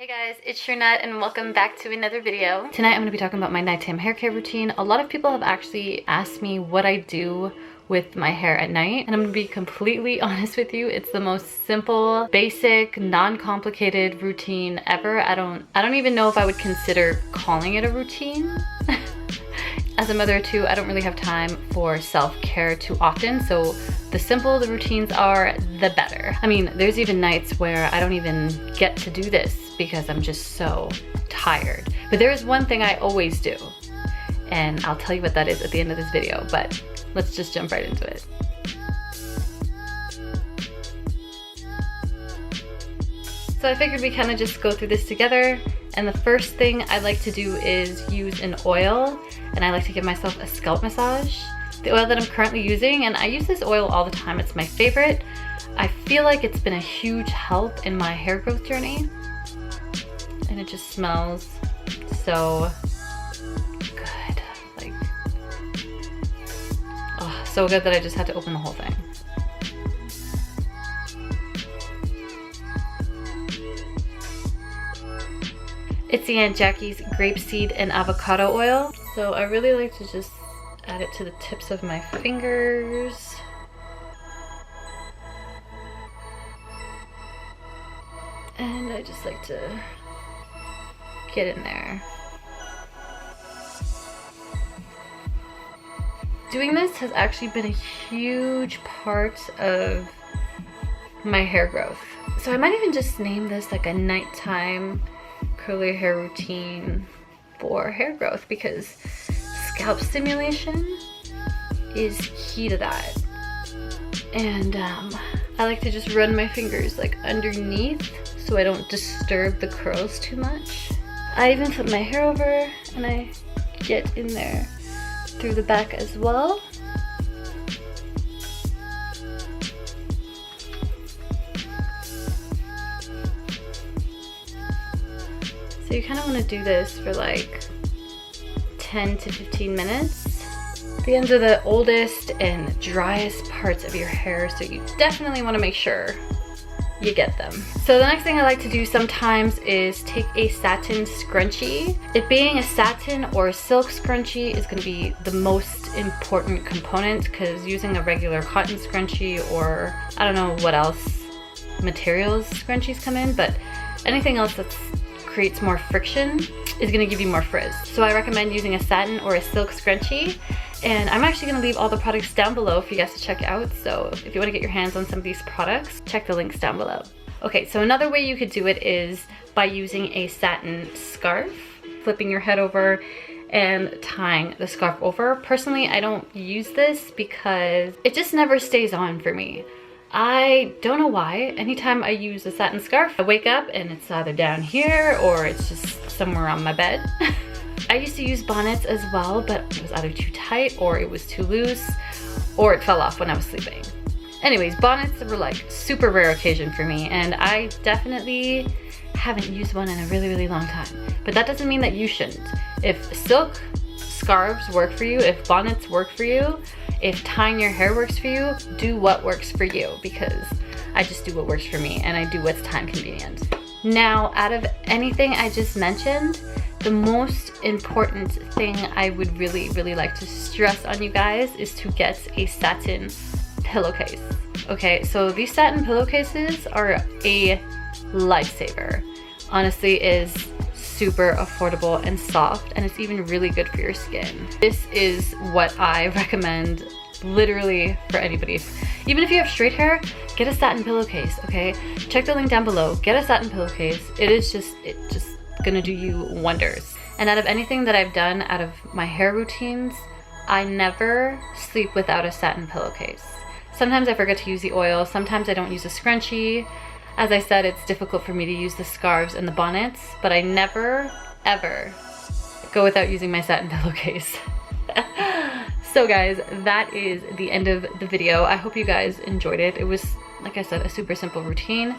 Hey guys, it's Shernette and welcome back to another video. Tonight I'm going to be talking about my nighttime hair care routine. A lot of people have actually asked me what I do with my hair at night, and I'm going to be completely honest with you. It's the most simple, basic, non-complicated routine ever. I don't even know if I would consider calling it a routine. As a mother too, I don't really have time for self-care too often, so the simpler the routines are, the better. I mean, there's even nights where I don't even get to do this because I'm just so tired. But there is one thing I always do, and I'll tell you what that is at the end of this video, but let's just jump right into it. So I figured we kind of just go through this together, and the first thing I like to do is use an oil, and I like to give myself a scalp massage. The oil that I'm currently using, and I use this oil all the time, it's my favorite. I feel like it's been a huge help in my hair growth journey, and it just smells so good. Like, oh, so good that I just had to open the whole thing. It's the Aunt Jackie's Grapeseed and Avocado oil. So I really like to just add it to the tips of my fingers. And I just like to get in there. Doing this has actually been a huge part of my hair growth. So I might even just name this like a nighttime curly hair routine for hair growth, because scalp stimulation is key to that. And I like to just run my fingers like underneath so I don't disturb the curls too much. I even flip my hair over and I get in there through the back as well. So you kind of want to do this for like 10 to 15 minutes. The ends are the oldest and driest parts of your hair, so you definitely want to make sure you get them. So the next thing I like to do sometimes is take a satin scrunchie. It being a satin or a silk scrunchie is going to be the most important component, because using a regular cotton scrunchie, or I don't know what else materials scrunchies come in, but anything else that creates more friction is going to give you more frizz. So I recommend using a satin or a silk scrunchie, and I'm actually going to leave all the products down below for you guys to check out. So if you want to get your hands on some of these products, check the links down below. Okay, so another way you could do it is by using a satin scarf, flipping your head over and tying the scarf over. Personally, I don't use this because it just never stays on for me. I don't know why. Anytime I use a satin scarf, I wake up and it's either down here or it's just somewhere on my bed. I used to use bonnets as well, but it was either too tight or it was too loose or it fell off when I was sleeping. Anyways, bonnets were like super rare occasion for me, and I definitely haven't used one in a really, really long time. But that doesn't mean that you shouldn't. If silk scarves work for you, if bonnets work for you, if tying your hair works for you, do what works for you, because I just do what works for me and I do what's time convenient. Now, out of anything I just mentioned, the most important thing I would really, really like to stress on you guys is to get a satin pillowcase. Okay, so these satin pillowcases are a lifesaver. Honestly, it is super affordable and soft, and it's even really good for your skin. This is what I recommend literally for anybody. Even if you have straight hair, get a satin pillowcase, okay? Check the link down below. Get a satin pillowcase. It's just gonna do you wonders. And out of anything that I've done out of my hair routines, I never sleep without a satin pillowcase. Sometimes I forget to use the oil, sometimes I don't use a scrunchie. As I said, it's difficult for me to use the scarves and the bonnets, but I never, ever go without using my satin pillowcase. So guys, that is the end of the video. I hope you guys enjoyed it. It was, like I said, a super simple routine.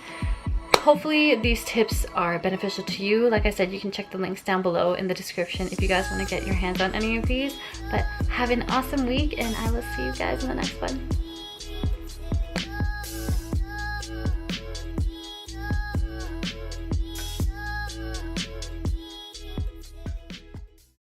Hopefully these tips are beneficial to you. Like I said, you can check the links down below in the description if you guys want to get your hands on any of these. But have an awesome week, and I will see you guys in the next one.